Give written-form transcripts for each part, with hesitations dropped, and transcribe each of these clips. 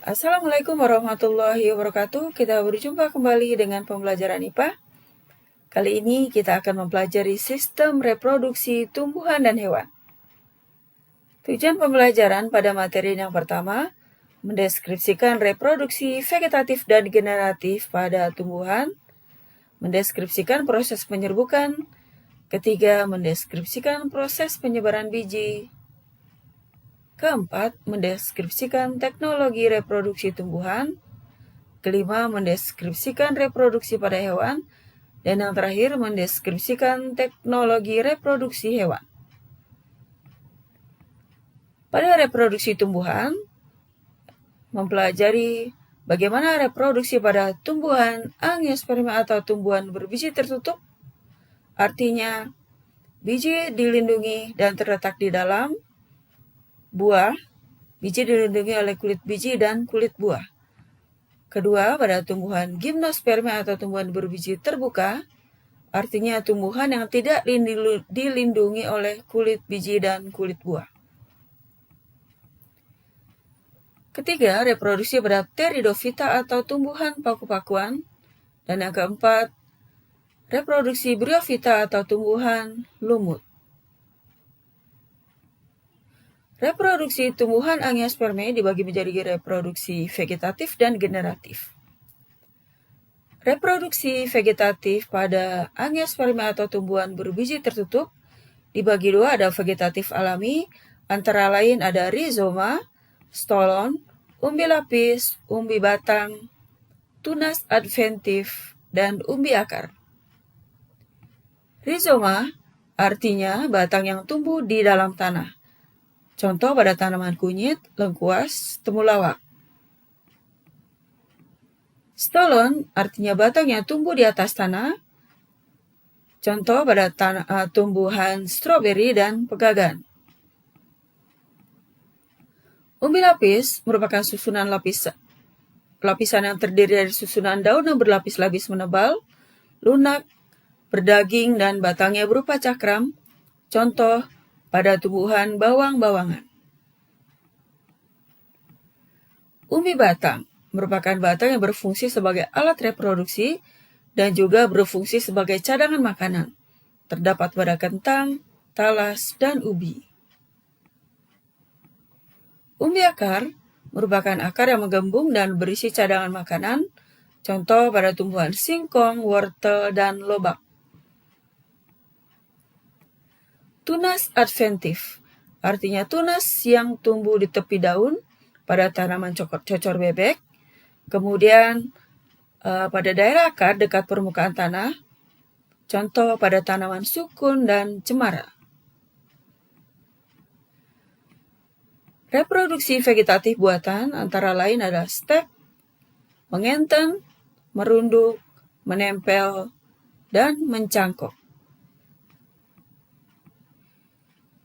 Assalamualaikum warahmatullahi wabarakatuh. Kita berjumpa kembali dengan pembelajaran IPA. Kali ini kita akan mempelajari sistem reproduksi tumbuhan dan hewan. Tujuan pembelajaran pada materi yang pertama, mendeskripsikan reproduksi vegetatif dan generatif pada tumbuhan, mendeskripsikan proses penyerbukan, ketiga, mendeskripsikan proses penyebaran biji, keempat, mendeskripsikan teknologi reproduksi tumbuhan, kelima, mendeskripsikan reproduksi pada hewan, dan yang terakhir, mendeskripsikan teknologi reproduksi hewan. Pada reproduksi tumbuhan, mempelajari bagaimana reproduksi pada tumbuhan angiosperma atau tumbuhan berbiji tertutup, artinya biji dilindungi dan terletak di dalam buah, biji dilindungi oleh kulit biji dan kulit buah. Kedua, pada tumbuhan gimnosperma atau tumbuhan berbiji terbuka, artinya tumbuhan yang tidak dilindungi oleh kulit biji dan kulit buah. Ketiga, reproduksi pada pteridofita atau tumbuhan paku-pakuan. Dan yang keempat, reproduksi bryofita atau tumbuhan lumut. Reproduksi tumbuhan angiospermae dibagi menjadi reproduksi vegetatif dan generatif. Reproduksi vegetatif pada angiosperma atau tumbuhan berbiji tertutup dibagi dua, ada vegetatif alami, antara lain ada rizoma, stolon, umbi lapis, umbi batang, tunas adventif, dan umbi akar. Rizoma artinya batang yang tumbuh di dalam tanah. Contoh pada tanaman kunyit, lengkuas, temulawak. Stolon artinya batang yang tumbuh di atas tanah. Contoh pada tumbuhan stroberi dan pegagan. Umbi lapis merupakan susunan lapisan yang terdiri dari susunan daun yang berlapis-lapis menebal, lunak, berdaging, dan batangnya berupa cakram. Contoh pada tumbuhan bawang-bawangan. Umbi batang merupakan batang yang berfungsi sebagai alat reproduksi dan juga berfungsi sebagai cadangan makanan. Terdapat pada kentang, talas, dan ubi. Umbi akar merupakan akar yang menggembung dan berisi cadangan makanan, contoh pada tumbuhan singkong, wortel, dan lobak. Tunas adventif, artinya tunas yang tumbuh di tepi daun pada tanaman cocor bebek, kemudian pada daerah akar dekat permukaan tanah, contoh pada tanaman sukun dan cemara. Reproduksi vegetatif buatan antara lain ada stek, mengenten, merunduk, menempel, dan mencangkok.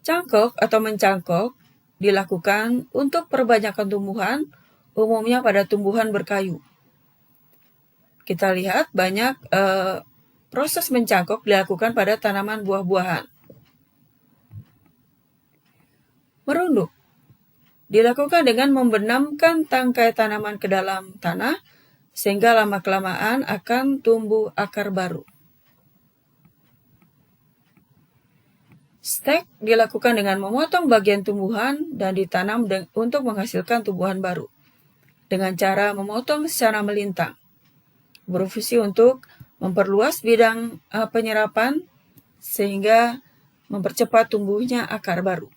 Cangkok atau mencangkok dilakukan untuk perbanyakan tumbuhan, umumnya pada tumbuhan berkayu. Kita lihat banyak proses mencangkok dilakukan pada tanaman buah-buahan. Merunduk dilakukan dengan membenamkan tangkai tanaman ke dalam tanah, sehingga lama-kelamaan akan tumbuh akar baru. Stek dilakukan dengan memotong bagian tumbuhan dan ditanam untuk menghasilkan tumbuhan baru, dengan cara memotong secara melintang. Berfungsi untuk memperluas bidang penyerapan, sehingga mempercepat tumbuhnya akar baru.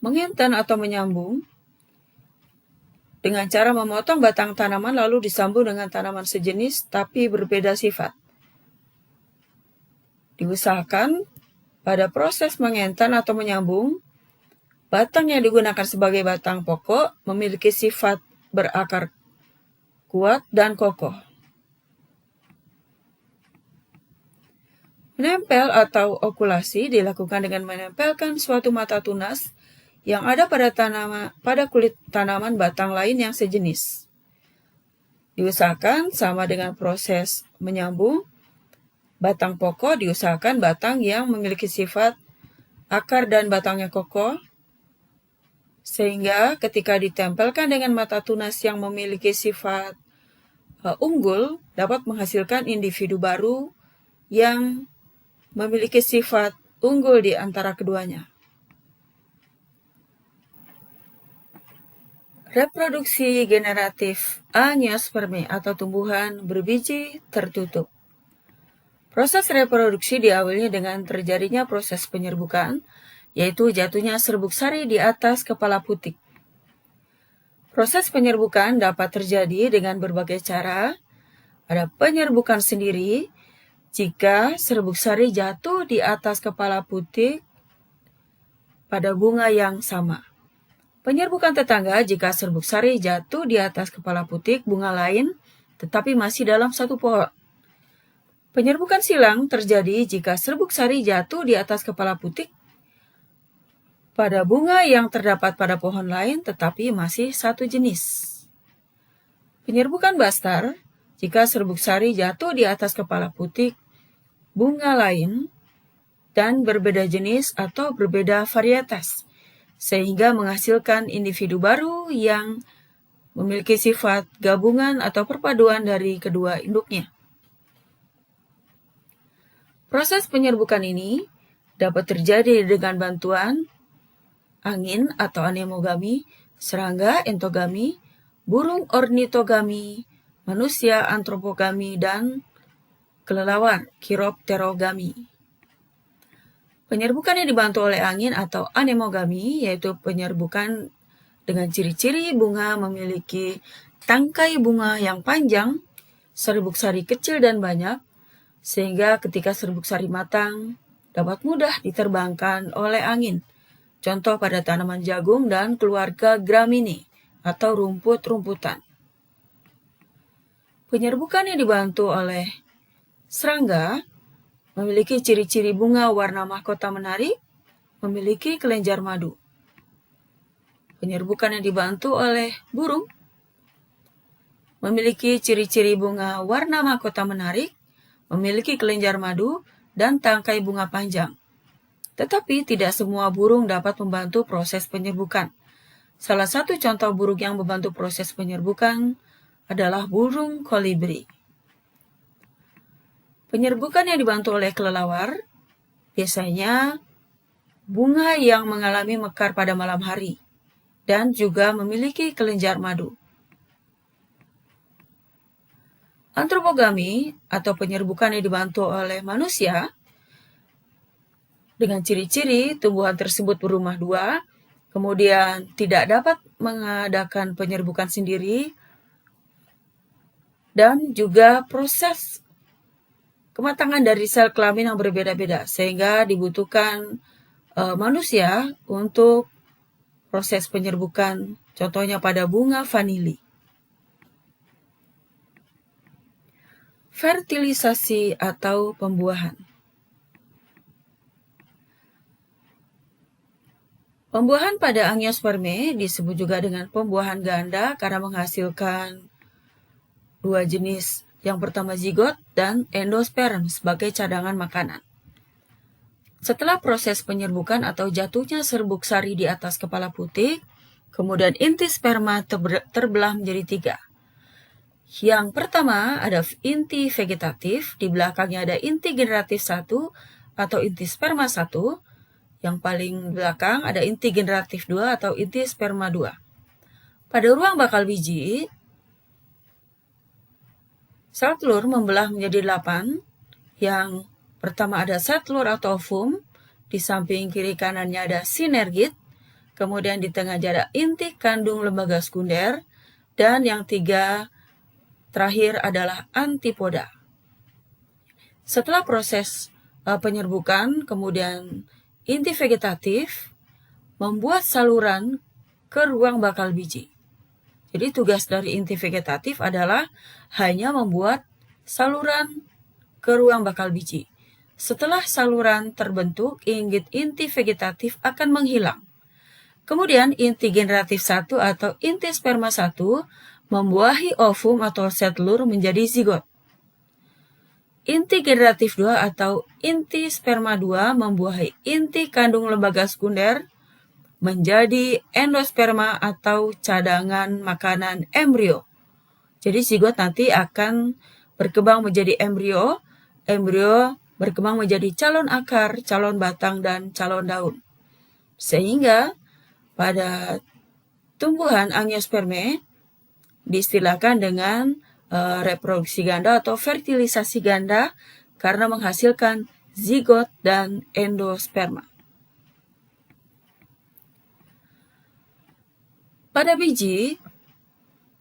Mengenten atau menyambung dengan cara memotong batang tanaman lalu disambung dengan tanaman sejenis tapi berbeda sifat. Diusahakan pada proses mengenten atau menyambung, batang yang digunakan sebagai batang pokok memiliki sifat berakar kuat dan kokoh. Menempel atau okulasi dilakukan dengan menempelkan suatu mata tunas yang ada pada kulit tanaman batang lain yang sejenis. Diusahakan sama dengan proses menyambung, batang pokok diusahakan batang yang memiliki sifat akar dan batangnya kokoh. Sehingga ketika ditempelkan dengan mata tunas yang memiliki sifat unggul, dapat menghasilkan individu baru yang memiliki sifat unggul di antara keduanya. Reproduksi generatif angiospermi atau tumbuhan berbiji tertutup. Proses reproduksi diawali dengan terjadinya proses penyerbukan, yaitu jatuhnya serbuk sari di atas kepala putik. Proses penyerbukan dapat terjadi dengan berbagai cara. Ada penyerbukan sendiri jika serbuk sari jatuh di atas kepala putik pada bunga yang sama. Penyerbukan tetangga jika serbuk sari jatuh di atas kepala putik bunga lain tetapi masih dalam satu pohon. Penyerbukan silang terjadi jika serbuk sari jatuh di atas kepala putik pada bunga yang terdapat pada pohon lain tetapi masih satu jenis. Penyerbukan bastar jika serbuk sari jatuh di atas kepala putik bunga lain dan berbeda jenis atau berbeda varietas, sehingga menghasilkan individu baru yang memiliki sifat gabungan atau perpaduan dari kedua induknya. Proses penyerbukan ini dapat terjadi dengan bantuan angin atau anemogami, serangga entogami, burung ornitogami, manusia antropogami, dan kelelawar chiropterogami. Penyerbukan yang dibantu oleh angin atau anemogami, yaitu penyerbukan dengan ciri-ciri bunga memiliki tangkai bunga yang panjang, serbuk sari kecil dan banyak, sehingga ketika serbuk sari matang, dapat mudah diterbangkan oleh angin. Contoh pada tanaman jagung dan keluarga Gramineae atau rumput-rumputan. Penyerbukan yang dibantu oleh serangga memiliki ciri-ciri bunga warna mahkota menarik, memiliki kelenjar madu. Penyerbukan yang dibantu oleh burung memiliki ciri-ciri bunga warna mahkota menarik, memiliki kelenjar madu, dan tangkai bunga panjang. Tetapi tidak semua burung dapat membantu proses penyerbukan. Salah satu contoh burung yang membantu proses penyerbukan adalah burung kolibri. Penyerbukan yang dibantu oleh kelelawar biasanya bunga yang mengalami mekar pada malam hari dan juga memiliki kelenjar madu. Antropogami atau penyerbukan yang dibantu oleh manusia dengan ciri-ciri tumbuhan tersebut berumah dua, kemudian tidak dapat mengadakan penyerbukan sendiri, dan juga proses kematangan dari sel kelamin yang berbeda-beda, sehingga dibutuhkan manusia untuk proses penyerbukan, contohnya pada bunga vanili. Fertilisasi atau pembuahan. Pembuahan pada angiospermae disebut juga dengan pembuahan ganda karena menghasilkan dua jenis. Yang pertama zigot dan endosperm sebagai cadangan makanan. Setelah proses penyerbukan atau jatuhnya serbuk sari di atas kepala putik, kemudian inti sperma terbelah menjadi tiga. Yang pertama ada inti vegetatif, di belakangnya ada inti generatif 1 atau inti sperma 1. Yang paling belakang ada inti generatif 2 atau inti sperma 2. Pada ruang bakal biji, sel telur membelah menjadi 8. Yang pertama ada sel telur atau ovum, di samping kiri kanannya ada sinergit, kemudian di tengahnya ada inti kandung lembaga sekunder, dan yang tiga terakhir adalah antipoda. Setelah proses penyerbukan, kemudian inti vegetatif membuat saluran ke ruang bakal biji. Jadi tugas dari inti vegetatif adalah hanya membuat saluran ke ruang bakal biji. Setelah saluran terbentuk, inti vegetatif akan menghilang. Kemudian inti generatif 1 atau inti sperma 1 membuahi ovum atau sel telur menjadi zigot. Inti generatif 2 atau inti sperma 2 membuahi inti kandung lembaga sekunder menjadi endosperma atau cadangan makanan embrio. Jadi zigot nanti akan berkembang menjadi embrio, embrio berkembang menjadi calon akar, calon batang, dan calon daun. Sehingga pada tumbuhan angiospermae diistilahkan dengan reproduksi ganda atau fertilisasi ganda karena menghasilkan zigot dan endosperma. Pada biji,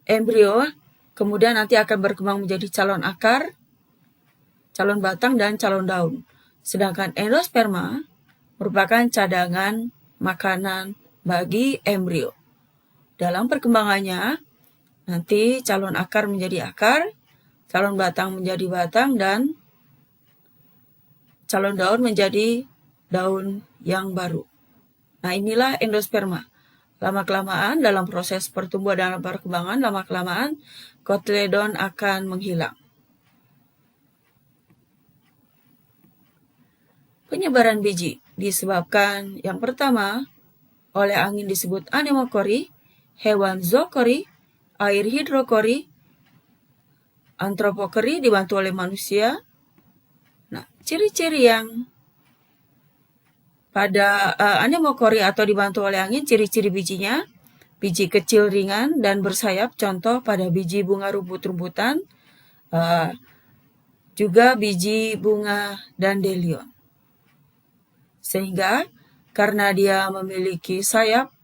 embrio kemudian nanti akan berkembang menjadi calon akar, calon batang, dan calon daun. Sedangkan endosperma merupakan cadangan makanan bagi embrio. Dalam perkembangannya, nanti calon akar menjadi akar, calon batang menjadi batang, dan calon daun menjadi daun yang baru. Nah, inilah endosperma. Lama-kelamaan dalam proses pertumbuhan dan perkembangan, lama-kelamaan kotyledon akan menghilang. Penyebaran biji disebabkan yang pertama oleh angin disebut anemokori, hewan zookori, air hidrokori, antropokori dibantu oleh manusia. Nah, ciri-ciri yang pada anemokori atau dibantu oleh angin, ciri-ciri bijinya, biji kecil ringan dan bersayap, contoh pada biji bunga rumput-rumputan, juga biji bunga dandelion. Sehingga karena dia memiliki sayap,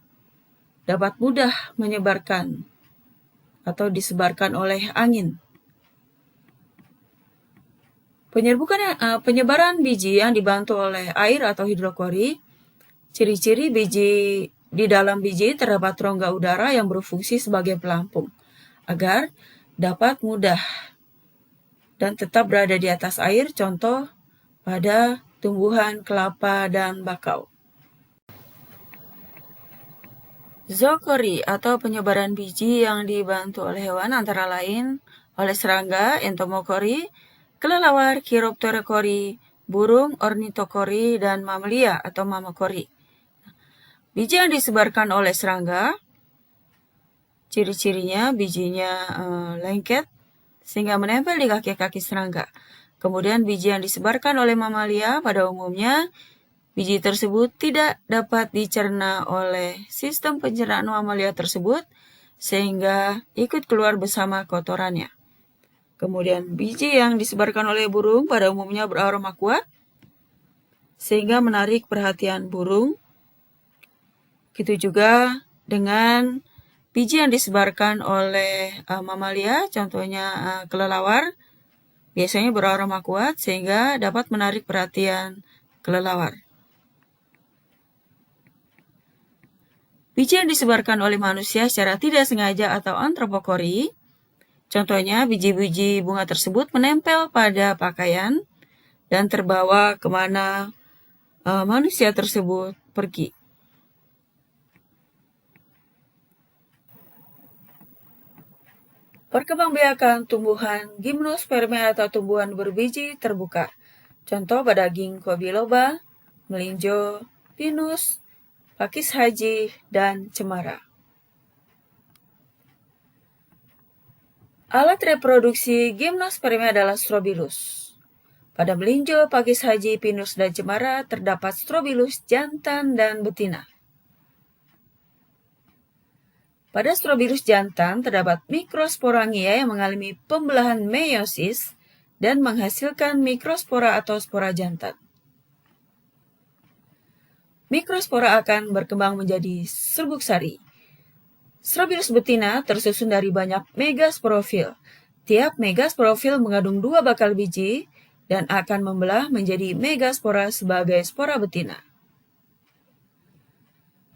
dapat mudah menyebarkan atau disebarkan oleh angin. Penyebaran biji yang dibantu oleh air atau hidrokori, ciri-ciri biji di dalam biji terdapat rongga udara yang berfungsi sebagai pelampung agar dapat mudah dan tetap berada di atas air, contoh pada tumbuhan kelapa dan bakau. Zookori atau penyebaran biji yang dibantu oleh hewan antara lain oleh serangga, entomokori, kelelawar, chiropterokori, burung, ornitokori, dan mamalia atau mammakori. Biji yang disebarkan oleh serangga, ciri-cirinya bijinya lengket sehingga menempel di kaki-kaki serangga. Kemudian biji yang disebarkan oleh mamalia pada umumnya, biji tersebut tidak dapat dicerna oleh sistem pencernaan mamalia tersebut sehingga ikut keluar bersama kotorannya. Kemudian biji yang disebarkan oleh burung pada umumnya beraroma kuat sehingga menarik perhatian burung. Begitu juga dengan biji yang disebarkan oleh mamalia, contohnya kelelawar, biasanya beraroma kuat sehingga dapat menarik perhatian kelelawar. Biji yang disebarkan oleh manusia secara tidak sengaja atau antropokori, contohnya biji-biji bunga tersebut menempel pada pakaian dan terbawa kemana manusia tersebut pergi. Perkembangbiakan tumbuhan gimnospermae atau tumbuhan berbiji terbuka. Contoh pada ginkgo biloba, melinjo, pinus, pakis haji, dan cemara. Alat reproduksi gimnospermae adalah strobilus. Pada melinjo, pakis haji, pinus, dan cemara terdapat strobilus jantan dan betina. Pada strobilus jantan terdapat mikrosporangia yang mengalami pembelahan meiosis dan menghasilkan mikrospora atau spora jantan. Mikrospora akan berkembang menjadi serbuk sari. Strobilus betina tersusun dari banyak megasporofil. Tiap megasporofil mengandung 2 bakal biji dan akan membelah menjadi megaspora sebagai spora betina.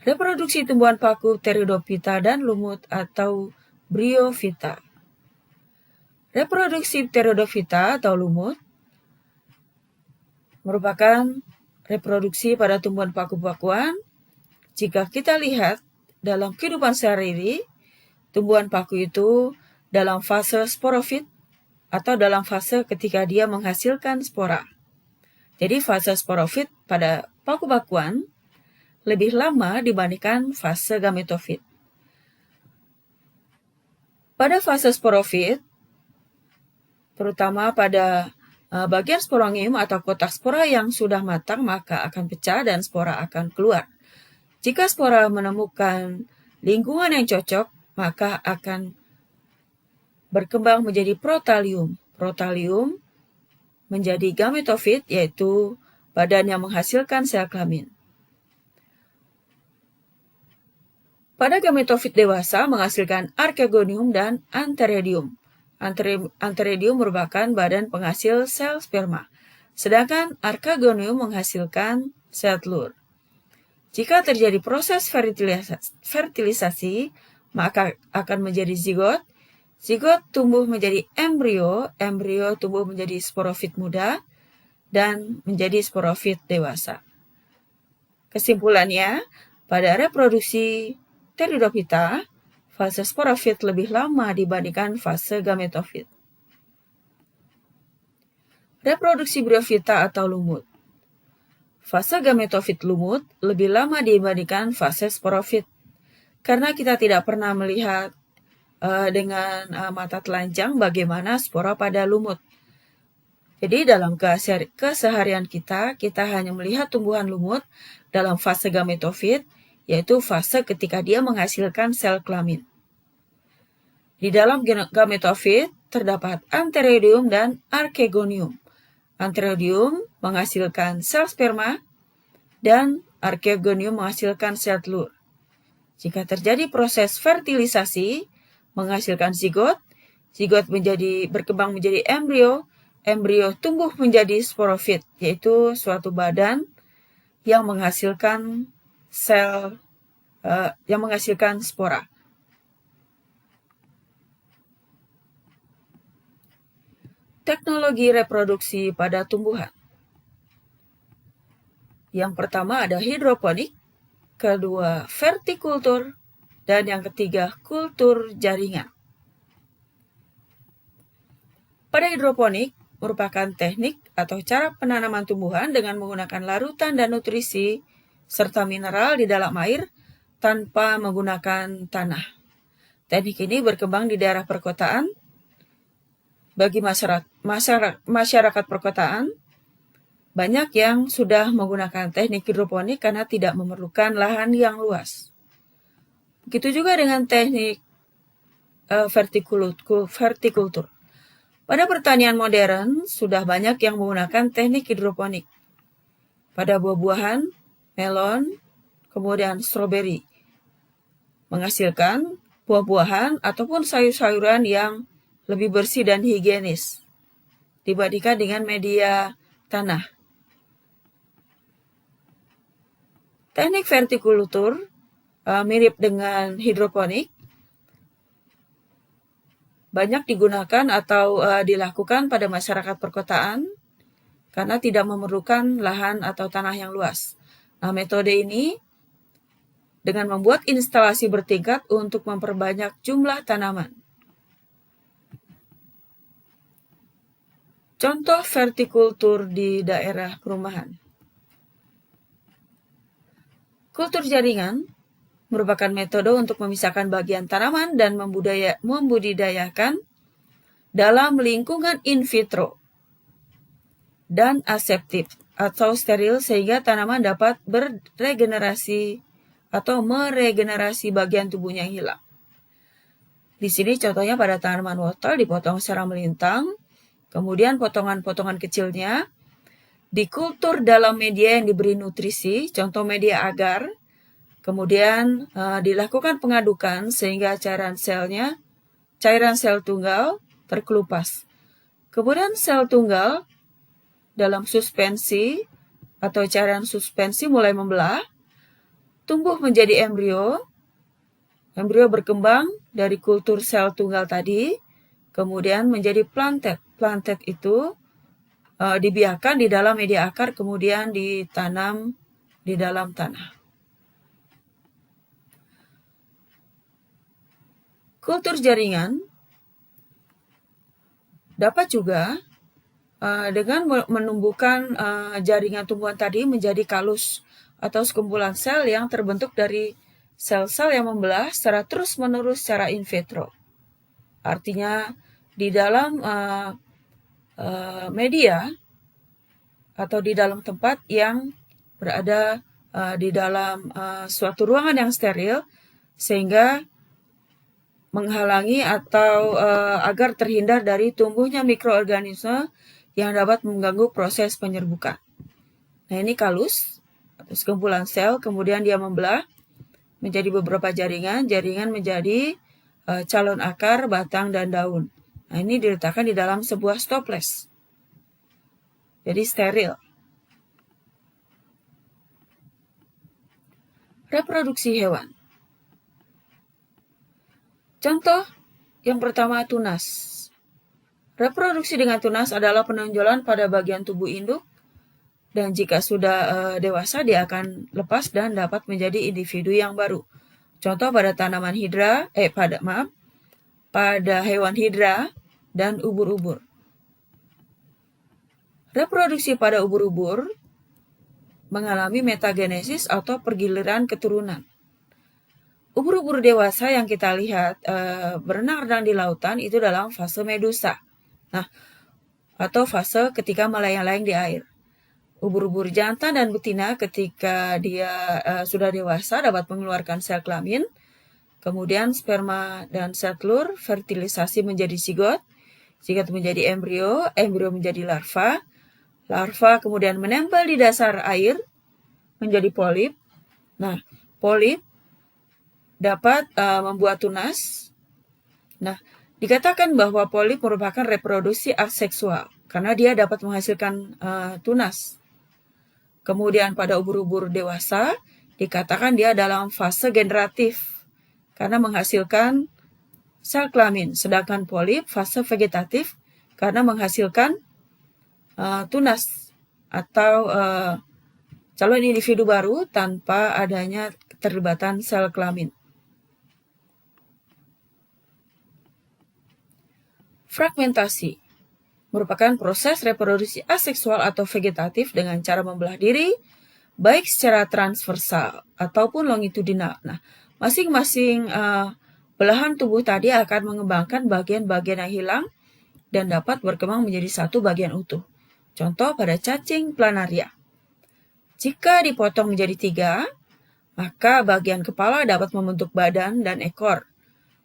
Reproduksi tumbuhan paku pteridophyta dan lumut atau bryophyta. Reproduksi pteridophyta atau lumut merupakan reproduksi pada tumbuhan paku-pakuan. Jika kita lihat dalam kehidupan sehari-hari, tumbuhan paku itu dalam fase sporofit atau dalam fase ketika dia menghasilkan spora. Jadi fase sporofit pada paku-pakuan lebih lama dibandingkan fase gametofit. Pada fase sporofit, terutama pada bagian sporangium atau kotak spora yang sudah matang, maka akan pecah dan spora akan keluar. Jika spora menemukan lingkungan yang cocok, maka akan berkembang menjadi protalium. Protalium menjadi gametofit, yaitu badan yang menghasilkan sel kelamin. Pada gametofit dewasa menghasilkan archegonium dan antheridium. Antheridium merupakan badan penghasil sel sperma, sedangkan archegonium menghasilkan sel telur. Jika terjadi proses fertilisasi, maka akan menjadi zigot. Zigot tumbuh menjadi embrio, embrio tumbuh menjadi sporofit muda, dan menjadi sporofit dewasa. Kesimpulannya, pada reproduksi Pteridophyta, fase sporofit lebih lama dibandingkan fase gametofit. Reproduksi Bryophyta atau lumut. Fase gametofit lumut lebih lama dibandingkan fase sporofit, karena kita tidak pernah melihat dengan mata telanjang bagaimana spora pada lumut. Jadi dalam keseharian kita hanya melihat tumbuhan lumut dalam fase gametofit, yaitu fase ketika dia menghasilkan sel kelamin. Di dalam gametofit terdapat antheridium dan archegonium. Antheridium menghasilkan sel sperma dan archegonium menghasilkan sel telur. Jika terjadi proses fertilisasi, menghasilkan zigot, zigot berkembang menjadi embrio, embrio tumbuh menjadi sporofit, yaitu suatu badan yang menghasilkan sel, yang menghasilkan spora. Teknologi reproduksi pada tumbuhan. Yang pertama ada hidroponik, kedua vertikultur, dan yang ketiga kultur jaringan. Pada hidroponik merupakan teknik atau cara penanaman tumbuhan dengan menggunakan larutan dan nutrisi serta mineral di dalam air tanpa menggunakan tanah. Teknik ini berkembang di daerah perkotaan. Bagi masyarakat perkotaan, banyak yang sudah menggunakan teknik hidroponik karena tidak memerlukan lahan yang luas. Begitu juga dengan teknik vertikultur. Pada pertanian modern, sudah banyak yang menggunakan teknik hidroponik. Pada buah-buahan, melon, kemudian stroberi, menghasilkan buah-buahan ataupun sayur-sayuran yang lebih bersih dan higienis dibandingkan dengan media tanah. Teknik vertikultur mirip dengan hidroponik, banyak digunakan atau dilakukan pada masyarakat perkotaan karena tidak memerlukan lahan atau tanah yang luas. Nah, metode ini dengan membuat instalasi bertingkat untuk memperbanyak jumlah tanaman. Contoh vertikultur di daerah perumahan. Kultur jaringan merupakan metode untuk memisahkan bagian tanaman dan membudidayakan dalam lingkungan in vitro dan aseptif atau steril sehingga tanaman dapat beregenerasi atau meregenerasi bagian tubuhnya yang hilang. Di sini contohnya pada tanaman wortel dipotong secara melintang, kemudian potongan-potongan kecilnya dikultur dalam media yang diberi nutrisi, contoh media agar. Kemudian dilakukan pengadukan sehingga cairan sel tunggal terkelupas. Kemudian sel tunggal dalam suspensi atau cairan suspensi mulai membelah, tumbuh menjadi embrio. Embrio berkembang dari kultur sel tunggal tadi, kemudian menjadi plantet. Plantet itu dibiarkan di dalam media akar, kemudian ditanam di dalam tanah. Kultur jaringan dapat juga dengan menumbuhkan jaringan tumbuhan tadi menjadi kalus atau sekumpulan sel yang terbentuk dari sel-sel yang membelah secara terus-menerus secara in vitro. Artinya di dalam media atau di dalam tempat yang berada di dalam suatu ruangan yang steril, sehingga menghalangi atau agar terhindar dari tumbuhnya mikroorganisme yang dapat mengganggu proses penyerbukan. Nah, ini kalus atau sekumpulan sel, kemudian dia membelah menjadi beberapa jaringan. Jaringan menjadi calon akar, batang, dan daun. Nah, ini diletakkan di dalam sebuah stoples. Jadi steril. Reproduksi hewan. Contoh yang pertama, tunas. Reproduksi dengan tunas adalah penonjolan pada bagian tubuh induk, dan jika sudah dewasa dia akan lepas dan dapat menjadi individu yang baru. Contoh pada tanaman hidra, pada hewan hidra dan ubur-ubur. Reproduksi pada ubur-ubur mengalami metagenesis atau pergiliran keturunan. Ubur-ubur dewasa yang kita lihat berenang-renang di lautan itu dalam fase medusa. Nah, atau fase ketika melayang-layang di air. Ubur-ubur jantan dan betina ketika dia sudah dewasa dapat mengeluarkan sel kelamin, kemudian sperma dan sel telur fertilisasi menjadi zigot, zigot menjadi embrio, embrio menjadi larva, larva kemudian menempel di dasar air menjadi polip. Nah, polip dapat membuat tunas. Nah, dikatakan bahwa polip merupakan reproduksi aseksual karena dia dapat menghasilkan tunas. Kemudian pada ubur-ubur dewasa dikatakan dia dalam fase generatif karena menghasilkan sel kelamin, sedangkan polip fase vegetatif karena menghasilkan tunas atau calon individu baru tanpa adanya keterlibatan sel kelamin. Fragmentasi merupakan proses reproduksi aseksual atau vegetatif dengan cara membelah diri, baik secara transversal ataupun longitudinal. Nah, masing-masing belahan tubuh tadi akan mengembangkan bagian-bagian yang hilang dan dapat berkembang menjadi satu bagian utuh. Contoh pada cacing planaria. Jika dipotong menjadi 3, maka bagian kepala dapat membentuk badan dan ekor.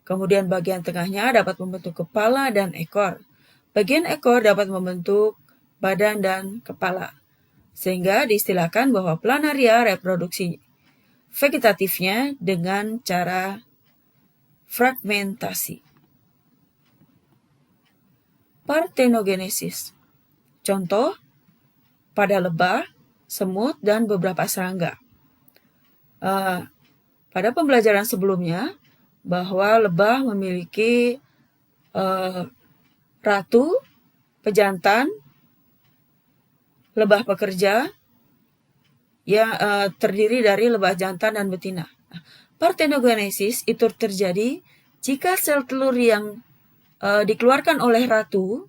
Kemudian bagian tengahnya dapat membentuk kepala dan ekor. Bagian ekor dapat membentuk badan dan kepala. Sehingga diistilahkan bahwa planaria reproduksi vegetatifnya dengan cara fragmentasi. Partenogenesis. Contoh pada lebah, semut, dan beberapa serangga. Pada pembelajaran sebelumnya, bahwa lebah memiliki ratu, pejantan, lebah pekerja yang terdiri dari lebah jantan dan betina. Partenogenesis itu terjadi jika sel telur yang dikeluarkan oleh ratu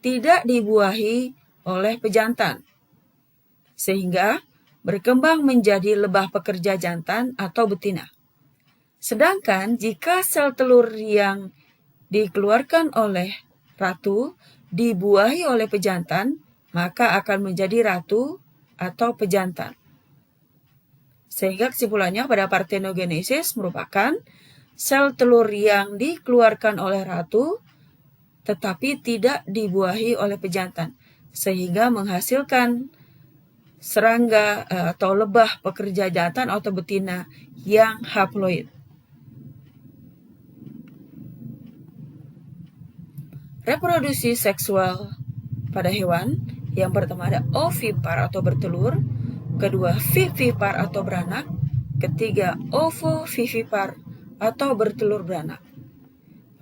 tidak dibuahi oleh pejantan, sehingga berkembang menjadi lebah pekerja jantan atau betina. Sedangkan jika sel telur yang dikeluarkan oleh ratu dibuahi oleh pejantan, maka akan menjadi ratu atau pejantan. Sehingga kesimpulannya pada partenogenesis merupakan sel telur yang dikeluarkan oleh ratu tetapi tidak dibuahi oleh pejantan, sehingga menghasilkan serangga atau lebah pekerja jantan atau betina yang haploid. Reproduksi seksual pada hewan, yang pertama ada ovipar atau bertelur, kedua vivipar atau beranak, ketiga ovovivipar atau bertelur beranak.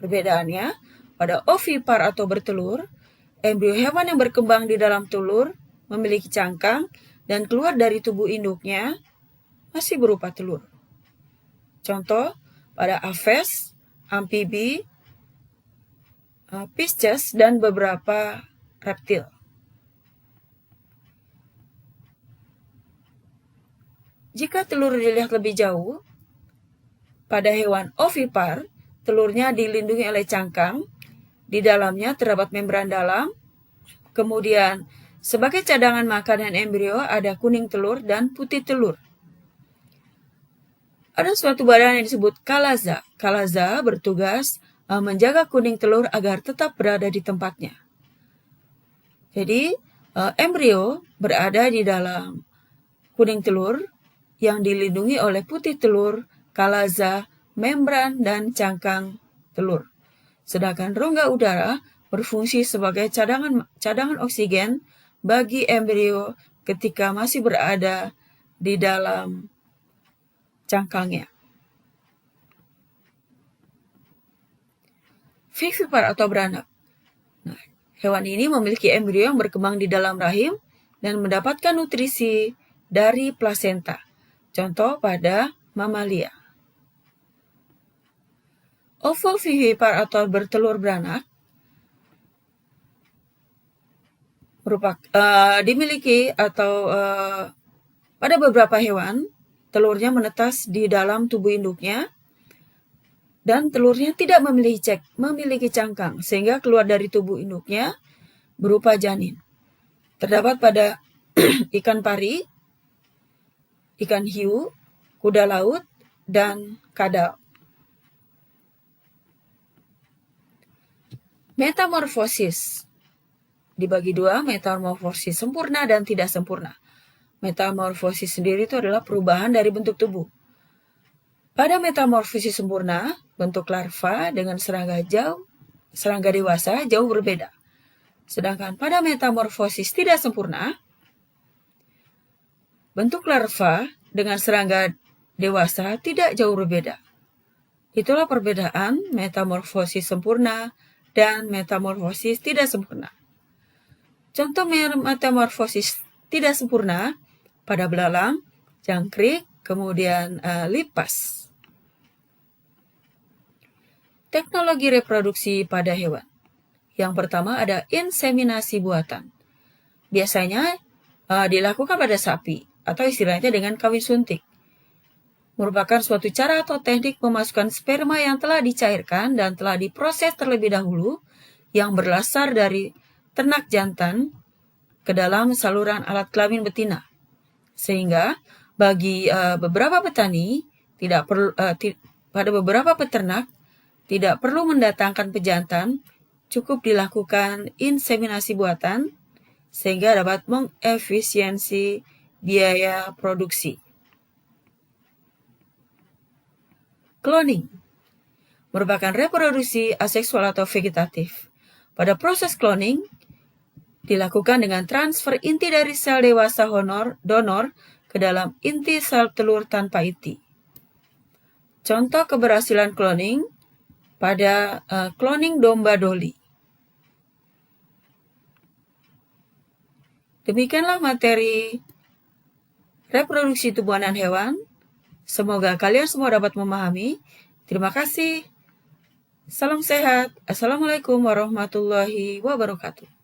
Perbedaannya, pada ovipar atau bertelur, embrio hewan yang berkembang di dalam telur memiliki cangkang dan keluar dari tubuh induknya masih berupa telur. Contoh pada aves, amfibi, Pisces, dan beberapa reptil. Jika telur dilihat lebih jauh, pada hewan ovipar, telurnya dilindungi oleh cangkang, di dalamnya terdapat membran dalam, kemudian sebagai cadangan makanan embrio ada kuning telur dan putih telur. Ada suatu badan yang disebut kalaza. Kalaza bertugas menjaga kuning telur agar tetap berada di tempatnya. Jadi, embrio berada di dalam kuning telur yang dilindungi oleh putih telur, kalaza, membran, dan cangkang telur. Sedangkan rongga udara berfungsi sebagai cadangan oksigen bagi embrio ketika masih berada di dalam cangkangnya. Vivipar atau beranak. Nah, hewan ini memiliki embrio yang berkembang di dalam rahim dan mendapatkan nutrisi dari plasenta. Contoh pada mamalia. Ovovivipar atau bertelur beranak dimiliki atau pada beberapa hewan telurnya menetas di dalam tubuh induknya dan telurnya tidak memiliki cangkang sehingga keluar dari tubuh induknya berupa janin. Terdapat pada ikan pari, ikan hiu, kuda laut, dan kadal. Metamorfosis dibagi dua, metamorfosis sempurna dan tidak sempurna. Metamorfosis sendiri itu adalah perubahan dari bentuk tubuh. Pada metamorfosis sempurna, bentuk larva dengan serangga dewasa jauh berbeda. Sedangkan pada metamorfosis tidak sempurna, bentuk larva dengan serangga dewasa tidak jauh berbeda. Itulah perbedaan metamorfosis sempurna dan metamorfosis tidak sempurna. Contoh metamorfosis tidak sempurna pada belalang, jangkrik, kemudian lipas. Teknologi reproduksi pada hewan. Yang pertama ada inseminasi buatan. Biasanya dilakukan pada sapi atau istilahnya dengan kawin suntik. Merupakan suatu cara atau teknik memasukkan sperma yang telah dicairkan dan telah diproses terlebih dahulu yang berasal dari ternak jantan ke dalam saluran alat kelamin betina. Sehingga bagi beberapa petani, pada beberapa peternak, tidak perlu mendatangkan pejantan, cukup dilakukan inseminasi buatan sehingga dapat mengefisiensi biaya produksi. Cloning merupakan reproduksi aseksual atau vegetatif. Pada proses cloning dilakukan dengan transfer inti dari sel dewasa donor ke dalam inti sel telur tanpa inti. Contoh keberhasilan cloning pada cloning domba Dolly. Demikianlah materi reproduksi tumbuhan dan hewan. Semoga kalian semua dapat memahami. Terima kasih. Salam sehat. Assalamualaikum warahmatullahi wabarakatuh.